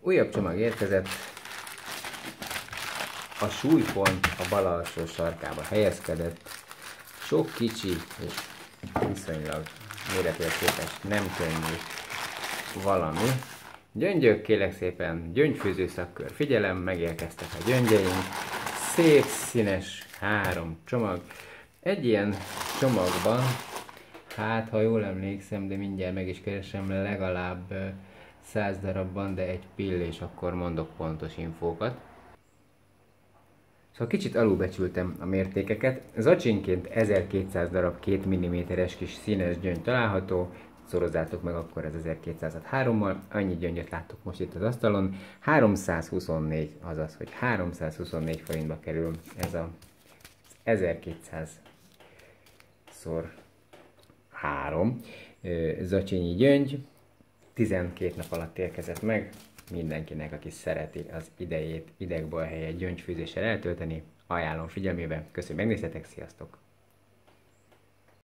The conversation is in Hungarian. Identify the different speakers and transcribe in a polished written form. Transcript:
Speaker 1: Újabb csomag érkezett. A súlypont a bal alsó sarkába helyezkedett. Sok kicsi és viszonylag mérethez képest nem könnyű valami. Gyöngyök, kérlek szépen, gyöngyfőző szakkör. Figyelem, megérkeztek a gyöngyeink. Szép színes 3 csomag. Egy ilyen csomagban, hát ha jól emlékszem, de mindjárt meg is keresem, legalább 100 darabban, de egy pillés, akkor mondok pontos infókat. Szóval kicsit alulbecsültem a mértékeket. Zacsinként 1200 darab 2 mm-es kis színes gyöngy található. Szorozzátok meg akkor ez 1200-at 3-mal. Annyi gyöngyöt láttok most itt az asztalon. 324, azaz, hogy 324 forintba kerül ez a 1200 szor 3 zacsényi gyöngy. 12 nap alatt érkezett meg. Mindenkinek, aki szereti az idejét idegbalhelyet gyöngyfőzéssel eltölteni, ajánlom figyelmébe. Köszönöm, hogy megnéztetek, sziasztok!